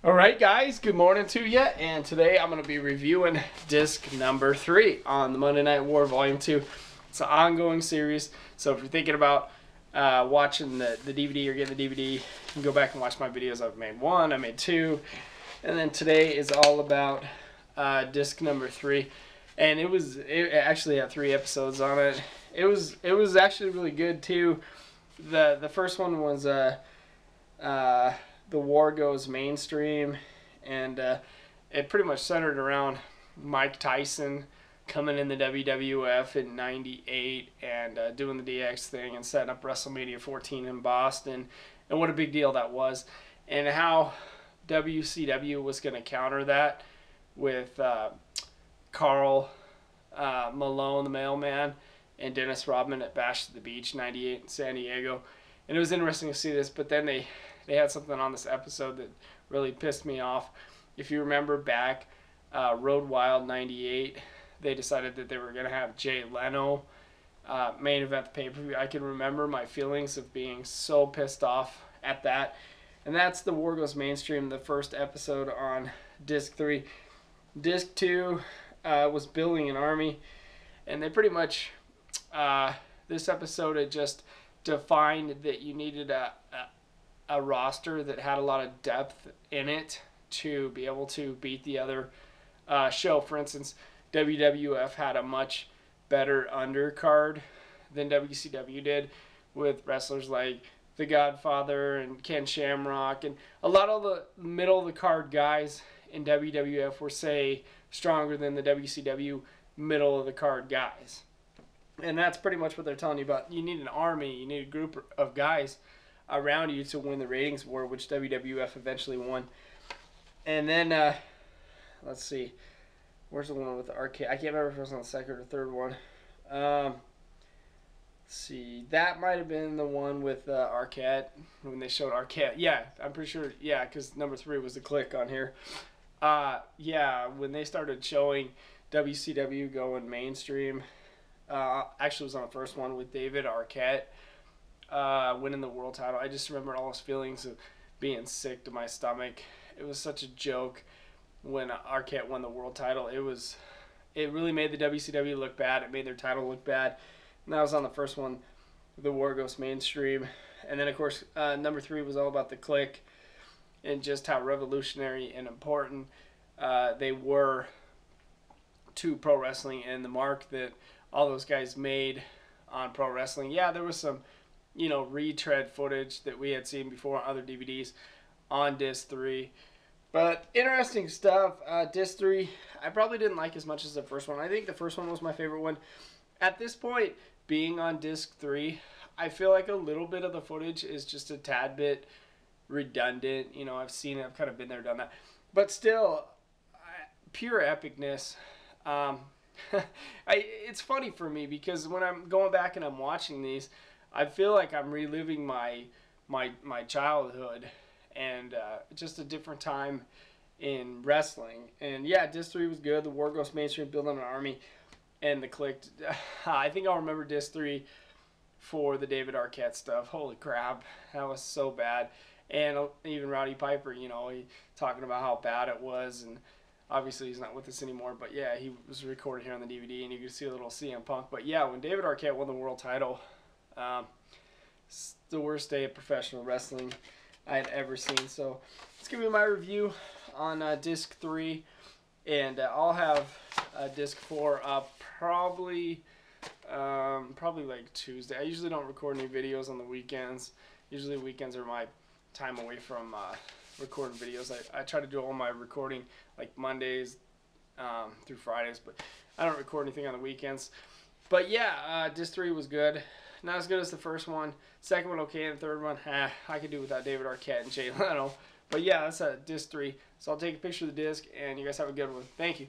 Alright guys, good morning to you, and today I'm going to be reviewing disc number 3 on the Monday Night War Volume 2. It's an ongoing series, so if you're thinking about watching the DVD or getting the DVD, you can go back and watch my videos. I've made 1, I made 2, and then today is all about disc number 3. And it actually had 3 episodes on it. It was actually really good too. The first one was the war goes mainstream, and it pretty much centered around Mike Tyson coming in the WWF in '98 and doing the DX thing and setting up WrestleMania 14 in Boston, and what a big deal that was, and how WCW was going to counter that with Carl Malone, the mailman, and Dennis Rodman at Bash at the Beach '98 in San Diego. And it was interesting to see this, but then they had something on this episode that really pissed me off. If you remember back, Road Wild '98, they decided that they were going to have Jay Leno main event the pay-per-view. I can remember my feelings of being so pissed off at that. And that's The War Goes Mainstream, the first episode on Disc 3. Disc 2 was Building an Army, and they pretty much, this episode had just defined that you needed a roster that had a lot of depth in it to be able to beat the other show. For instance, WWF had a much better undercard than WCW did, with wrestlers like The Godfather and Ken Shamrock, and a lot of the middle of the card guys in WWF were, say, stronger than the WCW middle of the card guys. And that's pretty much what they're telling you about. You need an army, you need a group of guys around you to win the ratings war, which WWF eventually won. And then, let's see, where's the one with the arcade? I can't remember if it was on the second or third one. Let's see, that might have been the one with Arquette, when they showed Arquette. Yeah, I'm pretty sure, yeah, because number 3 was the Kliq on here. Yeah, when they started showing WCW going mainstream, actually it was on the first one with David Arquette winning the world title. I just remember all those feelings of being sick to my stomach. It was such a joke when Arquette won the world title. It really made the WCW look bad. It made their title look bad. And that was on the first one, The War Goes Mainstream. And then, of course, number 3 was all about the Kliq and just how revolutionary and important they were to pro wrestling and the mark that all those guys made on pro wrestling. Yeah, there was some, retread footage that we had seen before on other DVDs on Disc 3. But interesting stuff. Disc 3, I probably didn't like as much as the first one. I think the first one was my favorite one. At this point, being on Disc 3, I feel like a little bit of the footage is just a tad bit redundant. I've seen it. I've kind of been there, done that. But still, pure epicness. It's funny for me because when I'm going back and I'm watching these, I feel like I'm reliving my childhood and just a different time in wrestling. And yeah, Disc 3 was good. The War Goes Mainstream, Building an Army, and the Kliq. I think I'll remember Disc 3 for the David Arquette stuff. Holy crap, that was so bad. And even Rowdy Piper, he talking about how bad it was, and obviously he's not with us anymore, but yeah, he was recorded here on the DVD, and you could see a little CM Punk. But yeah, when David Arquette won the world title, it's the worst day of professional wrestling I had ever seen. So let's give you my review on Disc 3, and I'll have Disc 4 up probably like Tuesday. I usually don't record any videos on the weekends. Usually weekends are my time away from recording videos. I try to do all my recording like Mondays through Fridays, but I don't record anything on the weekends. But yeah, Disc 3 was good. Not as good as the first one. Second one okay, and the third one, I could do without David Arquette and Jay Leno. But yeah, that's Disc 3. So I'll take a picture of the disc, and you guys have a good one. Thank you.